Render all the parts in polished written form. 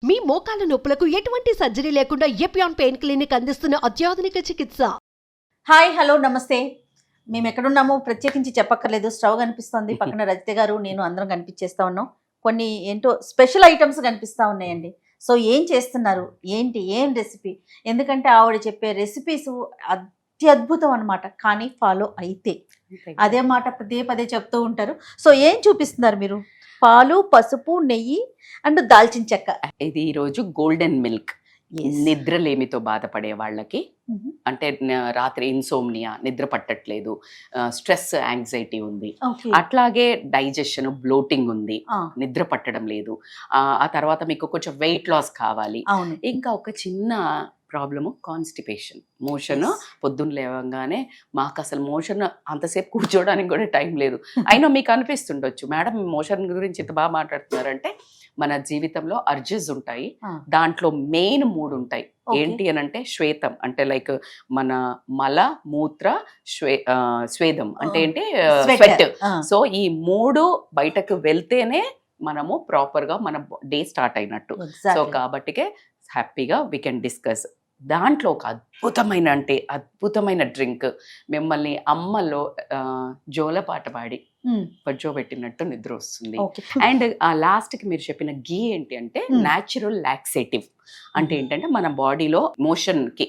మీ మోకాల నొప్పులకు ఎటువంటి సర్జరీ లేకుండా ఎపియాన్ పెయిన్ క్లినిక్ అందిస్తున్న అత్యాధునిక చికిత్స. హాయ్ హలో నమస్తే. మేము ఎక్కడున్నామో ప్రత్యేకించి చెప్పక్కర్లేదు. స్టవ్ కనిపిస్తుంది, పక్కన రజిత గారు నేను అందరం కనిపించేస్తా ఉన్నాం. కొన్ని ఏంటో స్పెషల్ ఐటమ్స్ కనిపిస్తూ ఉన్నాయండి. సో ఏం చేస్తున్నారు, ఏంటి, ఏం రెసిపీ? ఎందుకంటే ఆవిడ చెప్పే రెసిపీస్ అత్యద్భుతం అనమాట. కానీ ఫాలో అయితే అదే మాట పదే పదే చెప్తూ ఉంటారు. సో ఏం చూపిస్తున్నారు మీరు? పాలు, పసుపు, నెయ్యి అండ్ దాల్చిన చెక్క. ఇది ఈరోజు గోల్డెన్ మిల్క్. నిద్రలేమితో బాధపడే వాళ్ళకి, అంటే రాత్రి ఇన్సోమ్నియా, నిద్ర పట్టట్లేదు, స్ట్రెస్, యాంగ్జైటీ ఉంది, అట్లాగే డైజెషన్, బ్లోటింగ్ ఉంది, నిద్ర పట్టడం లేదు, ఆ తర్వాత మీకు కొంచెం వెయిట్ లాస్ కావాలి, ఇంకా ఒక చిన్న ప్రాబ్లము కాన్స్టిపేషన్, మోషన్. పొద్దున్న లేవగానే మాకు అసలు మోషన్ అంతసేపు కూర్చోడానికి కూడా టైం లేదు. అయినా మీకు అనిపిస్తుండొచ్చు, మేడం మోషన్ గురించి ఇంత బాగా మాట్లాడుతున్నారంటే మన జీవితంలో అర్జెస్ ఉంటాయి. దాంట్లో మెయిన్ 3 ఉంటాయి. ఏంటి అని అంటే శ్వేతం, అంటే లైక్ మన మల, మూత్ర, స్వేదం అంటే ఏంటి, స్వెట్. సో ఈ 3 బయటకు వెళ్తేనే మనము ప్రాపర్గా మన డే స్టార్ట్ అయినట్టు. సో కాబట్టికే హ్యాపీగా వీ కెన్ డిస్కస్. దాంట్లో ఒక అద్భుతమైన డ్రింక్, మిమ్మల్ని అమ్మలో జోలపాట పాడి పడ్జోబెట్టినట్టు నిద్ర వస్తుంది. అండ్ ఆ లాస్ట్కి మీరు చెప్పిన గీ ఏంటి అంటే న్యాచురల్ లాక్సేటివ్. అంటే ఏంటంటే మన బాడీలో మోషన్కి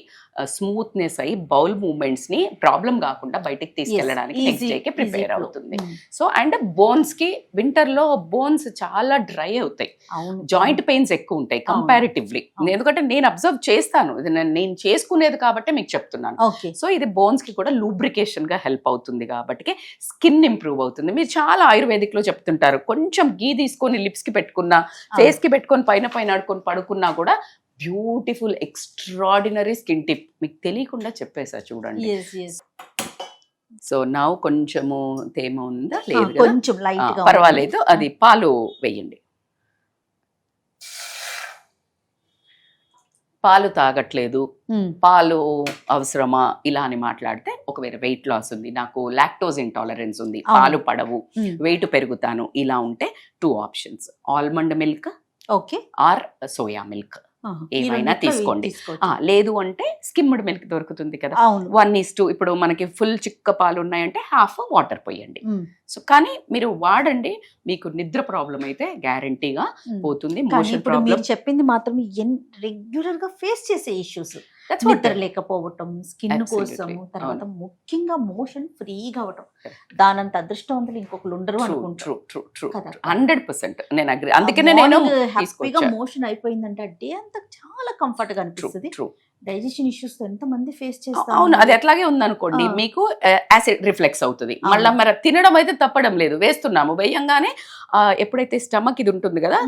స్మూత్నెస్ అయ్యి బౌల్ మూమెంట్స్ని ప్రాబ్లం కాకుండా బయటికి తీసుకెళ్ళడానికి నెక్స్ట్ డేకి ప్రిపేర్ అవుతుంది. సో అండ్ బోన్స్కి, వింటర్లో బోన్స్ చాలా డ్రై అవుతాయి, జాయింట్ పెయిన్స్ ఎక్కువ ఉంటాయి కంపారిటివ్లీ. ఎందుకంటే నేను అబ్జర్వ్ చేస్తాను, ఇది నేను చేసుకునేది కాబట్టి మీకు చెప్తున్నాను. సో ఇది బోన్స్కి కూడా లూబ్రికేషన్గా హెల్ప్ అవుతుంది కాబట్టి స్కిన్ ఇంప్రూవ్ అవుతుంది. మీరు చాలా ఆయుర్వేదిక్లో చెప్తుంటారు, కొంచెం గీ తీసుకొని లిప్స్కి పెట్టుకున్నా, ఫేస్కి పెట్టుకొని పైన ఆడుకొని పడుకున్నా కూడా బ్యూటిఫుల్ ఎక్స్ట్రాడినరీ స్కిన్ టిప్. మీకు తెలియకుండా చెప్పేసా చూడండి. సో నా కొంచెము తేమ ఉందా, లేదు, కొంచెం లైట్ గా పర్వాలేదు. అది పాలు వేయండి. పాలు తాగట్లేదు, పాలు అవసరమా ఇలా అని మాట్లాడితే, ఒకవేళ వెయిట్ లాస్ ఉంది, నాకు లాక్టోజ్ ఇంటాలరెన్స్ ఉంది, పాలు పడవు, వెయిట్ పెరుగుతాను, ఇలా ఉంటే 2 options: almond milk are soya milk, ఏమైనా తీసుకోండి. లేదు అంటే స్కిమ్డ్ మిల్క్ దొరుకుతుంది కదా, 1:2. ఇప్పుడు మనకి ఫుల్ చిక్క పాలు ఉన్నాయంటే హాఫ్ వాటర్ పోయండి. సో కానీ మీరు వాడండి, మీకు నిద్ర ప్రాబ్లం అయితే గ్యారంటీగా పోతుంది. మోషన్ ప్రాబ్లం చెప్పింది మాత్రం రెగ్యులర్ గా ఫేస్ చేసే ఇష్యూస్, నిద్ర లేకపోవటం, స్కిన్ కోసము, తర్వాత ముఖ్యంగా మోషన్ ఫ్రీగా అవటం, దానంత అదృష్టవంతులు ఇంకొకరు ఉండరు అనుకుంటారు. 100% నేను అగ్రీ. అందుకనే నేను హ్యాపీగా మోషన్ అయిపోయిందంటే డే అంతా చాలా కంఫర్ట్ గా అనిపిస్తుంది. డైజెషన్ ఇష్యూస్ ఎంత మంది ఫేస్ చేస్తారు. అవును, అది అట్లాగే ఉందనుకోండి, మీకు యాసిడ్ రిఫ్లెక్స్ అవుతుంది. మళ్ళీ మరి తినడం అయితే తప్పడం లేదు, వేస్తున్నాము. వేయంగానే ఎప్పుడైతే స్టమక్ ఇది ఉంటుంది కదా,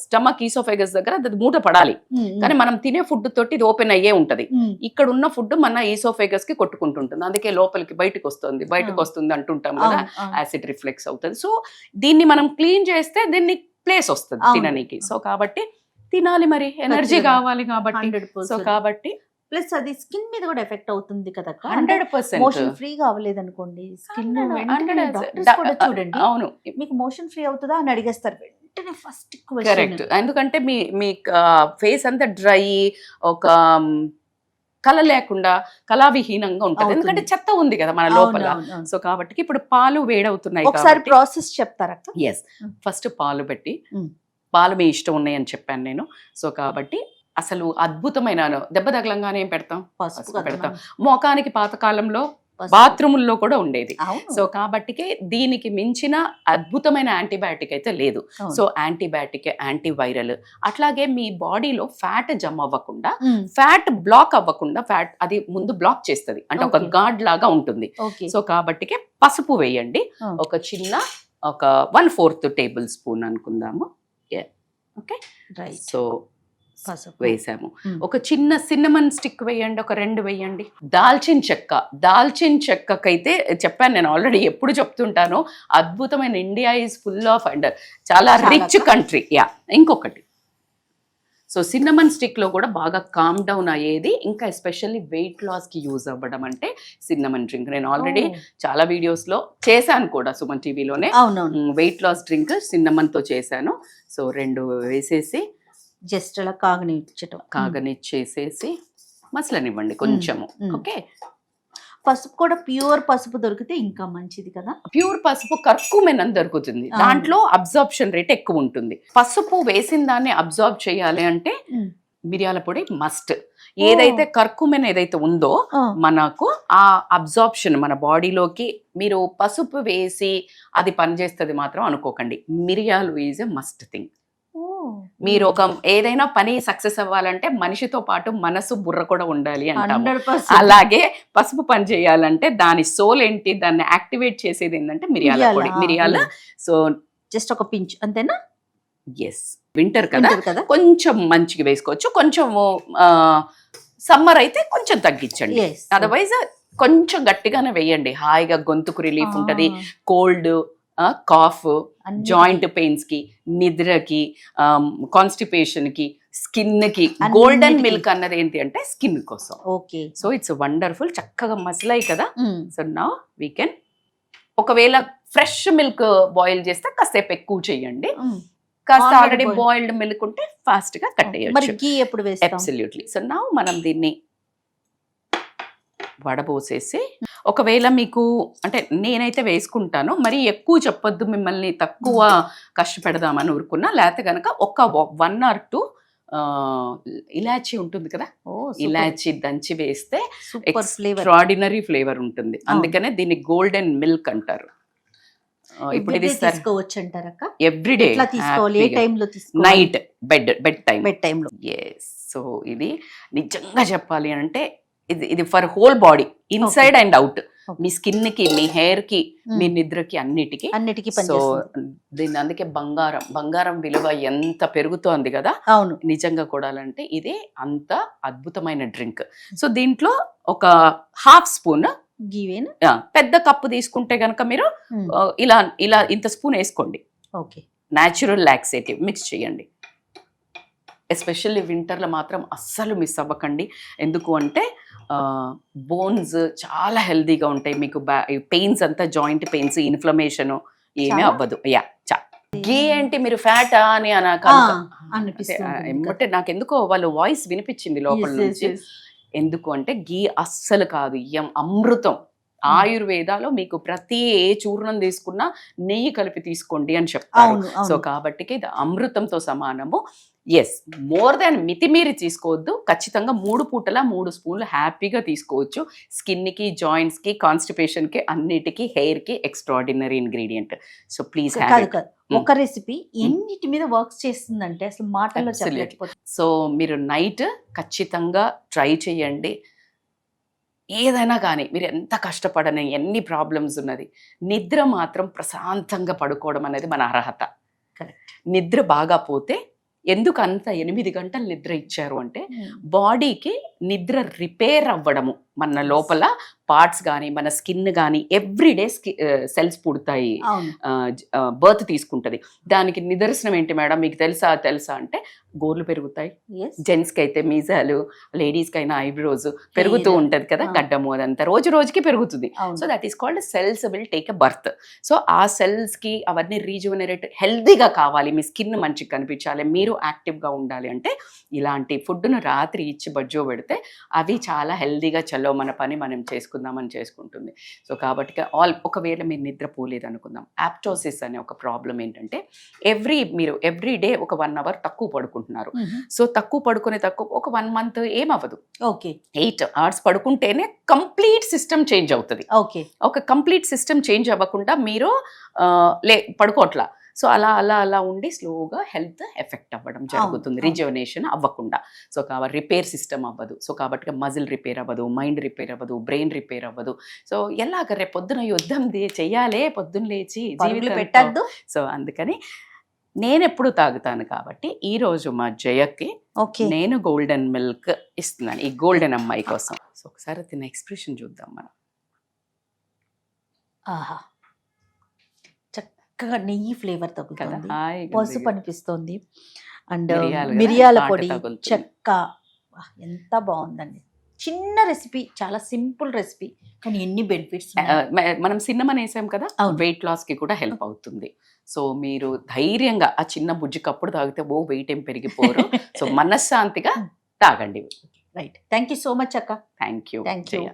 స్టమక్ ఈసోఫేగస్ దగ్గర అది మూట పడాలి, కానీ మనం తినే ఫుడ్ తోటి ఇది ఓపెన్ అయ్యే ఉంటది. ఇక్కడ ఉన్న ఫుడ్ మన ఈసోఫేగస్ కి కొట్టుకుంటుంటుంది, అందుకే లోపలికి బయటకు వస్తుంది అంటుంటాం కదా, యాసిడ్ రిఫ్లెక్స్ అవుతుంది. సో దీన్ని మనం క్లీన్ చేస్తే దీన్ని ప్లేస్ వస్తుంది తిననీకి. సో కాబట్టి తినాలి, మరి ఎనర్జీ కావాలి కాబట్టి. సో కాబట్టి ప్లస్ అది స్కిన్ మీద కూడా ఎఫెక్ట్ అవుతుంది కదా. 100% మోషన్ ఫ్రీగా అవ్వలేదు అనుకోండి, స్కిన్ చూడండి, అవును మీకు మోషన్ ఫ్రీ అవుతుందా అని అడిగేస్తారు వెంటనే ఫస్ట్ క్వశ్చన్. కరెక్ట్. ఎందుకంటే మీ ఫేస్ అంతా డ్రై, ఒక కళ లేకుండా కళావిహీనంగా ఉంటుంది, ఎందుకంటే చెత్త ఉంది కదా మన లోపల. సో కాబట్టి ఇప్పుడు పాలు వేడవుతున్నాయి. ఒకసారి ప్రాసెస్ చెప్తారా? ఎస్, ఫస్ట్ పాలు పెట్టి, పాలు మీ ఇష్టం ఉన్నాయని చెప్పాను నేను. సో కాబట్టి అసలు అద్భుతమైన, దెబ్బ తగలంగానే ఏం పెడతాం, పసుపు పెడతాం. మోకానికి పాతకాలంలో బాత్రూముల్లో కూడా ఉండేది. సో కాబట్టికే దీనికి మించిన అద్భుతమైన యాంటీబయాటిక్ అయితే లేదు. సో యాంటీబయాటిక్, యాంటీవైరల్, అట్లాగే మీ బాడీలో ఫ్యాట్ జమ్ అవ్వకుండా, ఫ్యాట్ బ్లాక్ అవ్వకుండా, ఫ్యాట్ అది ముందు బ్లాక్ చేస్తుంది, అంటే ఒక గార్డ్ లాగా ఉంటుంది. సో కాబట్టికే పసుపు వేయండి, ఒక చిన్న, ఒక 1/4 టేబుల్ స్పూన్ అనుకుందాము. ఓకే, సో వేసాము. ఒక చిన్న సిన్నమన్ స్టిక్ వేయండి, ఒక 2 వేయండి. దాల్చిన చెక్కకైతే చెప్పాను నేను ఆల్రెడీ, ఎప్పుడు చెప్తుంటాను, అద్భుతమైన, India is full of and చాలా రిచ్ కంట్రీ. ఇంకొకటి, సో సిన్నమన్ స్టిక్లో కూడా బాగా కామ్ డౌన్ అయ్యేది, ఇంకా ఎస్పెషల్లీ వెయిట్ లాస్కి యూజ్ అవ్వడం అంటే సిన్నమన్ డ్రింక్. నేను ఆల్రెడీ చాలా వీడియోస్లో చేశాను కూడా, సుమన్ టీవీలోనే వెయిట్ లాస్ డ్రింక్ సిన్నమన్తో చేశాను. సో 2 వేసేసి జస్ట్ అలా కాగనిచ్చటం. కాగనిచ్చేసేసి మసలనివ్వండి కొంచెము. ఓకే, పసుపు కూడా ప్యూర్ పసుపు దొరికితే ఇంకా మంచిది కదా. ప్యూర్ పసుపు కర్కుమెన్ అని దొరుకుతుంది, దాంట్లో అబ్జార్ప్షన్ రేట్ ఎక్కువ ఉంటుంది. పసుపు వేసిన దాన్ని అబ్జార్బ్ చేయాలి అంటే మిరియాల పొడి మస్ట్. ఏదైతే కర్కుమెన్ ఏదైతే ఉందో మనకు ఆ అబ్జార్ప్షన్ మన బాడీలోకి, మీరు పసుపు వేసి అది పనిచేస్తుంది మాత్రం అనుకోకండి. మిరియాలు ఈజ్ ఎ మస్ట్ థింగ్. మీరు ఒక ఏదైనా పని సక్సెస్ అవ్వాలంటే మనిషితో పాటు మనసు బుర్ర కూడా ఉండాలి అంటాము. 100%. అలాగే పసుపు పని చేయాలంటే దాని సోల్ ఏంటి, దాన్ని యాక్టివేట్ చేసేది ఏంటంటే మిరియాల పొడి. మిరియాల సో జస్ట్ ఒక పించ్ అంతేనా. ఎస్, వింటర్ కదా కదా, కొంచెం మంచిగా వేసుకోవచ్చు. కొంచెం సమ్మర్ అయితే కొంచెం తగ్గించండి. అదర్వైజ్ కొంచెం గట్టిగానే వేయండి, హాయిగా గొంతుకు రిలీఫ్ ఉంటది. కోల్డ్, కాఫ్, జాయింట్ పెయిన్స్ కి, నిద్రకి, కాన్స్టిపేషన్ కి, స్కిన్ కి గోల్డెన్ మిల్క్ అన్నది ఏంటి అంటే స్కిన్ కోసం. Okay, so it's wonderful. చక్కగా మసలాయి కదా. సో నౌ వీ కెన్, ఒకవేళ ఫ్రెష్ మిల్క్ బాయిల్ చేస్తే కాసేపు ఎక్కువ చేయండి. కాస్త ఆల్రెడీ బాయిల్డ్ మిల్క్ ఉంటే ఫాస్ట్ గా కట్టేయచ్చు. ఘీ ఎప్పుడు వేస్తాం? అబ్సల్యూట్లీ. సో నౌ మనం దీన్ని వడబోసేసి, ఒకవేళ మీకు అంటే నేనైతే వేసుకుంటాను, మరి ఎక్కువ చెప్పొద్దు మిమ్మల్ని తక్కువ కష్టపెడదామని ఊరుకున్నా. లేకపోతే కనుక ఒక 1 or 2 ఇలాచీ ఉంటుంది కదా, ఇలాచీ దంచి వేస్తే ఎక్స్ట్రాడినరీ ఫ్లేవర్ ఉంటుంది. అందుకనే దీన్ని గోల్డెన్ మిల్క్ అంటారు. ఇప్పుడు ఇది తీసుకోవచ్చు అంటారా ఎవ్రీడే? తీసుకోవాలి, ఏ టైంలో తీసుకోవాలి? నైట్ బెడ్ టైంలో. ఎస్. సో ఇది నిజంగా చెప్పాలి అంటే ఇది for whole body, inside and out. Me skin కి, మీ హెయిర్ కి, మీ నిద్రకి, అన్నిటికీ. సో దీన్ని అందుకే బంగారం విలువ ఎంత పెరుగుతోంది కదా. అవును, నిజంగా కూడాలంటే ఇది అంత అద్భుతమైన డ్రింక్. సో దీంట్లో ఒక 1/2 స్పూన్ గీవేనా, పెద్ద కప్పు తీసుకుంటే గనక మీరు ఇలా ఇంత స్పూన్ వేసుకోండి. ఓకే, న్యాచురల్ లాక్సేటివ్ మిక్స్ చేయండి. ఎస్పెషల్లీ వింటర్లో మాత్రం అస్సలు మిస్ అవ్వకండి. ఎందుకు అంటే బోన్స్ చాలా హెల్దీగా ఉంటాయి. మీకు పెయిన్స్ అంతా, జాయింట్ పెయిన్స్, ఇన్ఫ్లమేషన్ ఏమీ అవ్వదు. గీ ఏంటి మీరు ఫ్యాటా అని అంటే నాకు ఎందుకో వాళ్ళ వాయిస్ వినిపించింది లోపల నుంచి. ఎందుకు అంటే గీ అస్సలు కాదు, అమృతం. ఆయుర్వేదాలో మీకు ప్రతి ఏ చూర్ణం తీసుకున్నా నెయ్యి కలిపి తీసుకోండి అని చెప్తారు. సో కాబట్టి ఇది అమృతంతో సమానము. ఎస్, మోర్ దాన్ మితిమీరి తీసుకోవద్దు. ఖచ్చితంగా 3 పూటలా 3 స్పూన్లు హ్యాపీగా తీసుకోవచ్చు. స్కిన్ కి, జాయింట్స్ కి, కాన్స్టిపేషన్ కి, అన్నిటికీ, హెయిర్ కి ఎక్స్ట్రాడినరీ ఇంగ్రీడియంట్. సో ప్లీజ్ ఒక రెసిపీ ఎన్నిటి మీద వర్క్స్ చేస్తుందంటే అసలు మాటల్లో చెప్పలేకపోతే. సో మీరు నైట్ ఖచ్చితంగా ట్రై చేయండి. ఏదైనా కానీ మీరు ఎంత కష్టపడని, ఎన్ని ప్రాబ్లమ్స్ ఉన్నది, నిద్ర మాత్రం ప్రశాంతంగా పడుకోవడం అనేది మన అర్హత. నిద్ర బాగా పోతే, ఎందుకు అంత 8 గంటలు నిద్ర ఇచ్చారు అంటే బాడీకి నిద్ర రిపేర్ అవ్వడము, మన లోపల పార్ట్స్ కానీ, మన స్కిన్ కానీ ఎవ్రీడే సెల్స్ పుడతాయి, బర్త్ తీసుకుంటది. దానికి నిదర్శనం ఏంటి మేడం మీకు తెలుసా అంటే గోర్లు పెరుగుతాయి. జెంట్స్కి అయితే మీజాలు, లేడీస్కి అయినా ఐబ్రోస్ పెరుగుతూ ఉంటది కదా, గడ్డము, అదంతా రోజు రోజుకి పెరుగుతుంది. So that is called cells will take a birth. So ఆ సెల్స్ కి అవన్నీ రీజువనరేట్, హెల్దీగా కావాలి, మీ స్కిన్ మంచిగా కనిపించాలి, మీరు యాక్టివ్గా ఉండాలి అంటే ఇలాంటి ఫుడ్ను రాత్రి ఇచ్చి బజ్జో పెడితే అవి చాలా హెల్దీగా చలో మన పని మనం చేసుకుందామని చేసుకుంటుంది. సో కాబట్టి ఒకవేళ మీరు నిద్రపోలేదు అనుకుందాం, యాప్టోసిస్ అనే ఒక ప్రాబ్లం ఏంటంటే మీరు ఎవ్రీ డే ఒక 1 hour తక్కువ పడుకుంటున్నారు. సో తక్కువ పడుకునే ఒక 1 month ఏమవ్వదు. ఓకే, 8 hours పడుకుంటేనే కంప్లీట్ సిస్టమ్ చేంజ్ అవుతుంది. ఓకే, ఒక కంప్లీట్ సిస్టమ్ చేంజ్ అవ్వకుండా మీరు పడుకోవట్లా. సో అలా ఉండి స్లోగా హెల్త్ ఎఫెక్ట్ అవ్వడం జరుగుతుంది, రిజువనేషన్ అవ్వకుండా. సో కాబట్టి రిపేర్ సిస్టమ్ అవ్వదు. సో కాబట్టి మజిల్ రిపేర్ అవ్వదు, మైండ్ రిపేర్ అవ్వదు, బ్రెయిన్ రిపేర్ అవ్వదు. సో ఎలాగ రేపు పొద్దున యుద్ధం చెయ్యాలి, పొద్దున్న లేచి జీవితం పెట్టద్దు. సో అందుకని నేను ఎప్పుడు తాగుతాను కాబట్టి ఈ రోజు మా జయకి నేను గోల్డెన్ మిల్క్ ఇస్తున్నాను, ఈ గోల్డెన్ అమ్మాయి కోసం. సో ఒకసారి తిన్న ఎక్స్ప్రెషన్ చూద్దాం మనం. ఆహా, చక్కగా నెయ్యి ఫ్లేవర్ తగ్గుతుంది, పసుపు అనిపిస్తుంది, అండ్ మిరియాల పొడి, చెక్క, ఎంత బాగుందండి. చిన్న రెసిపీ, చాలా సింపుల్ రెసిపీ, కానీ ఎన్ని బెనిఫిట్స్. మనం సిన్నమన్ వేసాం కదా, అవును. వెయిట్ లాస్ కి కూడా హెల్ప్ అవుతుంది. సో మీరు ధైర్యంగా ఆ చిన్న బుజ్జి కప్పుడు తాగితే వెయిట్ ఏం పెరిగిపోరు. సో మనశ్శాంతిగా తాగండి. Right, thank you so much అక్క. Thank you Thank you. Jaya.